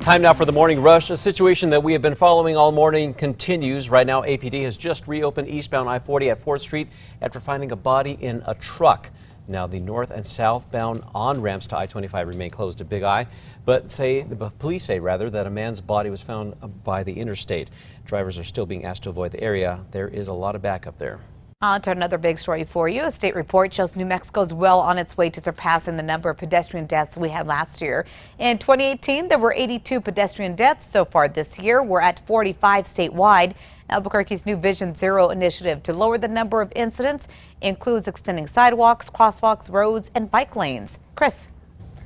Time now for the morning rush. A situation that we have been following all morning continues. Right now, APD has just reopened eastbound I-40 at 4th Street after finding a body in a truck. Now, the north and southbound on-ramps to I-25 remain closed to Big I, but the police say that a man's body was found by the interstate. Drivers are still being asked to avoid the area. There is a lot of backup there. On to another big story for you. A state report shows New Mexico is well on its way to surpassing the number of pedestrian deaths we had last year. In 2018, there were 82 pedestrian deaths. So far this year, we're at 45 statewide. Albuquerque's new Vision Zero initiative to lower the number of incidents includes extending sidewalks, crosswalks, roads, and bike lanes. Chris.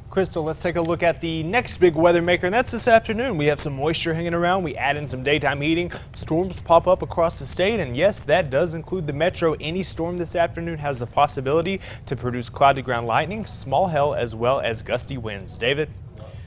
Crystal, let's take a look at the next big weather maker, and that's this afternoon. We have some moisture hanging around. We add in some daytime heating. Storms pop up across the state, and yes, that does include the metro. Any storm this afternoon has the possibility to produce cloud-to-ground lightning, small hail, as well as gusty winds. David?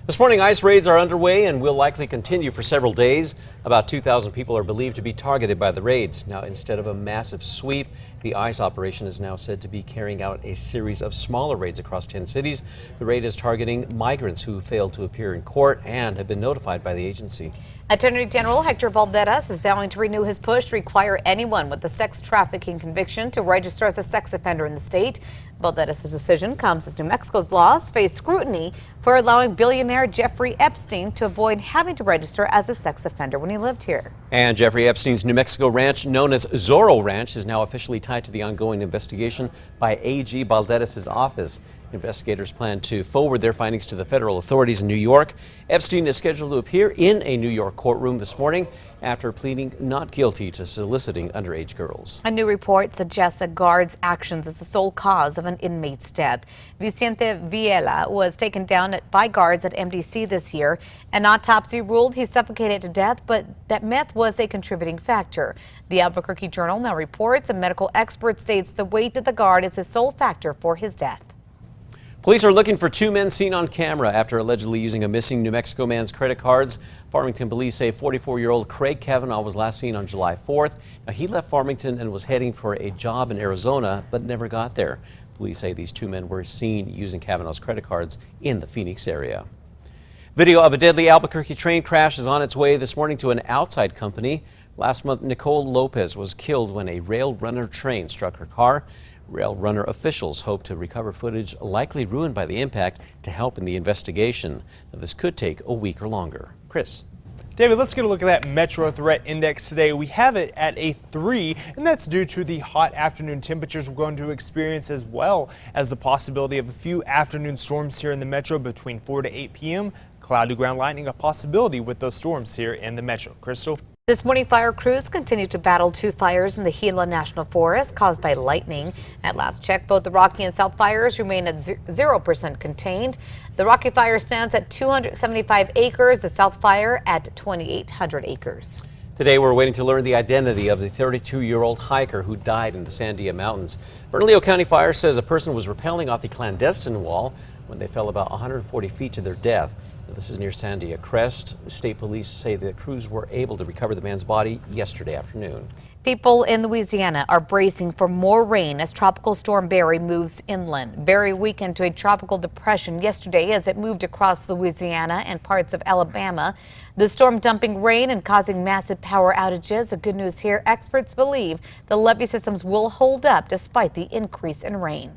This morning, ice raids are underway and will likely continue for several days. About 2,000 people are believed to be targeted by the raids. Now, instead of a massive sweep, the ICE operation is now said to be carrying out a series of smaller raids across 10 cities. The raid is targeting migrants who failed to appear in court and have been notified by the agency. Attorney General Hector Balderas is vowing to renew his push to require anyone with a sex trafficking conviction to register as a sex offender in the state. Balderas' decision comes as New Mexico's laws face scrutiny for allowing billionaire Jeffrey Epstein to avoid having to register as a sex offender when he lived here. And Jeffrey Epstein's New Mexico ranch, known as Zorro Ranch, is now officially tied to the ongoing investigation by AG Balderas' office. Investigators plan to forward their findings to the federal authorities in New York. Epstein is scheduled to appear in a New York courtroom this morning after pleading not guilty to soliciting underage girls. A new report suggests a guard's actions as the sole cause of an inmate's death. Vicente Viela was taken down by guards at MDC this year. An autopsy ruled he suffocated to death, but that meth was a contributing factor. The Albuquerque Journal now reports a medical expert states the weight of the guard is the sole factor for his death. Police are looking for two men seen on camera after allegedly using a missing New Mexico man's credit cards. Farmington police say 44-year-old Craig Kavanaugh was last seen on July 4th. Now, he left Farmington and was heading for a job in Arizona, but never got there. Police say these two men were seen using Kavanaugh's credit cards in the Phoenix area. Video of a deadly Albuquerque train crash is on its way this morning to an outside company. Last month, Nicole Lopez was killed when a rail runner train struck her car. Rail runner officials hope to recover footage likely ruined by the impact to help in the investigation. Now, this could take a week or longer. Chris. David, let's get a look at that Metro Threat Index today. We have it at a 3, and that's due to the hot afternoon temperatures we're going to experience, as well as the possibility of a few afternoon storms here in the Metro between 4 to 8 p.m. Cloud-to-ground lightning, a possibility with those storms here in the Metro. Crystal? This morning, fire crews continue to battle two fires in the Gila National Forest caused by lightning. At last check, both the Rocky and South fires remain at 0% contained. The Rocky fire stands at 275 acres, the South fire at 2,800 acres. Today, we're waiting to learn the identity of the 32-year-old hiker who died in the Sandia Mountains. Bernalillo County Fire says a person was rappelling off the clandestine wall when they fell about 140 feet to their death. This is near Sandia Crest. State police say the crews were able to recover the man's body yesterday afternoon. People in Louisiana are bracing for more rain as Tropical Storm Barry moves inland. Barry weakened to a tropical depression yesterday as it moved across Louisiana and parts of Alabama. The storm dumping rain and causing massive power outages. The good news here, experts believe the levee systems will hold up despite the increase in rain.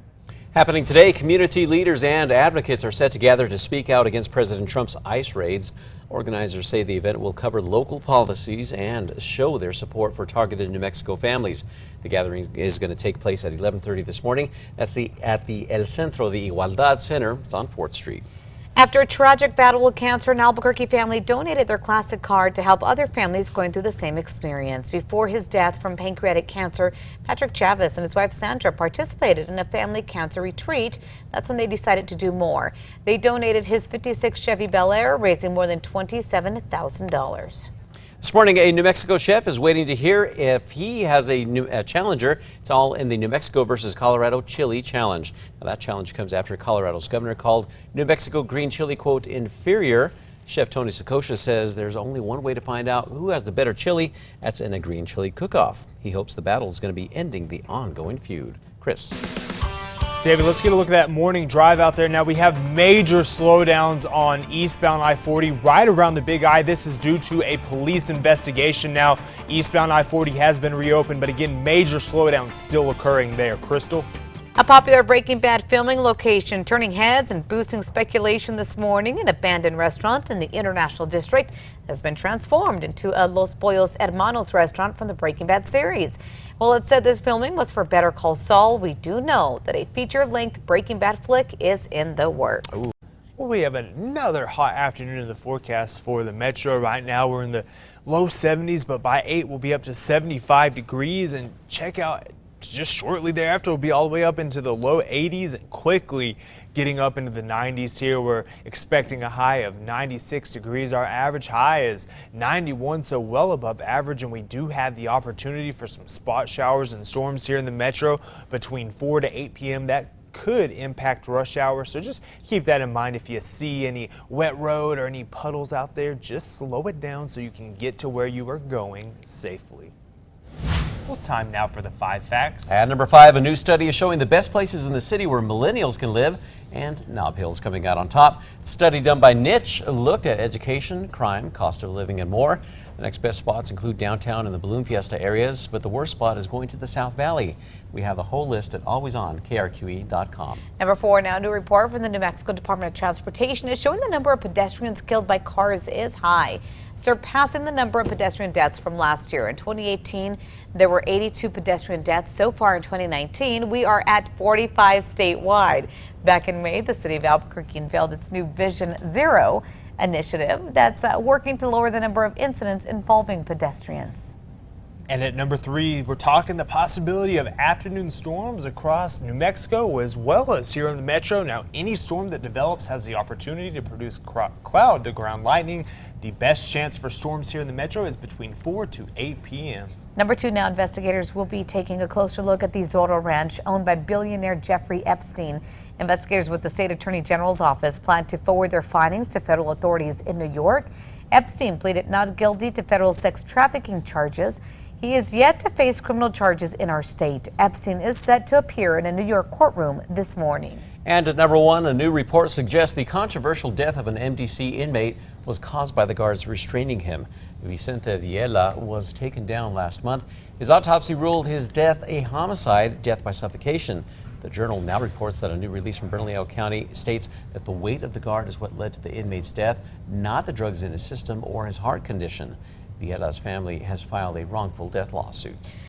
Happening today, community leaders and advocates are set to gather to speak out against President Trump's ICE raids. Organizers say the event will cover local policies and show their support for targeted New Mexico families. The gathering is going to take place at 11:30 this morning. That's at the El Centro de Igualdad Center. It's on 4th Street. After a tragic battle with cancer, an Albuquerque family donated their classic card to help other families going through the same experience. Before his death from pancreatic cancer, Patrick Chavez and his wife Sandra participated in a family cancer retreat. That's when they decided to do more. They donated his 56 Chevy Bel Air, raising more than $27,000. This morning, a New Mexico chef is waiting to hear if he has a new challenger. It's all in the New Mexico versus Colorado Chili Challenge. Now, that challenge comes after Colorado's governor called New Mexico green chili, quote, inferior. Chef Tony Sakosha says there's only one way to find out who has the better chili. That's in a green chili cook-off. He hopes the battle is going to be ending the ongoing feud. Chris. David, let's get a look at that morning drive out there. Now we have major slowdowns on eastbound I-40 right around the Big I. This is due to a police investigation. Now eastbound I-40 has been reopened, but again, major slowdowns still occurring there. Crystal? A popular Breaking Bad filming location turning heads and boosting speculation this morning. An abandoned restaurant in the International District has been transformed into a Los Pollos Hermanos restaurant from the Breaking Bad series. Well, it said this filming was for Better Call Saul. We do know that a feature-length Breaking Bad flick is in the works. Ooh. Well, we have another hot afternoon in the forecast for the metro. Right now we're in the low 70s, but by 8 we'll be up to 75 degrees. And check out, just shortly thereafter, we'll be all the way up into the low 80s and quickly getting up into the 90s here. We're expecting a high of 96 degrees. Our average high is 91, so well above average, and we do have the opportunity for some spot showers and storms here in the metro between 4 to 8 p.m. That could impact rush hour, so just keep that in mind. If you see any wet road or any puddles out there, just slow it down so you can get to where you are going safely. Well, time now for the 5 facts. At number 5, a new study is showing the best places in the city where millennials can live, and Nob Hill's coming out on top. A study done by Niche looked at education, crime, cost of living, and more. The next best spots include downtown and the Balloon Fiesta areas, but the worst spot is going to the South Valley. We have the whole list at alwayson.krqe.com. Number 4, now a new report from the New Mexico Department of Transportation is showing the number of pedestrians killed by cars is high, surpassing the number of pedestrian deaths from last year. In 2018, there were 82 pedestrian deaths. So far in 2019, we are at 45 statewide. Back in May, the city of Albuquerque unveiled its new Vision Zero initiative that's working to lower the number of incidents involving pedestrians. And at number 3, we're talking the possibility of afternoon storms across New Mexico as well as here in the metro. Now, any storm that develops has the opportunity to produce cloud to ground lightning. The best chance for storms here in the metro is between 4 to 8 p.m. Number 2, now investigators will be taking a closer look at the Zorro Ranch owned by billionaire Jeffrey Epstein. Investigators with the State Attorney General's office plan to forward their findings to federal authorities in New York. Epstein pleaded not guilty to federal sex trafficking charges. He is yet to face criminal charges in our state. Epstein is set to appear in a New York courtroom this morning. And at number 1, a new report suggests the controversial death of an MDC inmate was caused by the guards restraining him. Vicente Villela was taken down last month. His autopsy ruled his death a homicide, death by suffocation. The Journal now reports that a new release from Bernalillo County states that the weight of the guard is what led to the inmate's death, not the drugs in his system or his heart condition. Villella's family has filed a wrongful death lawsuit.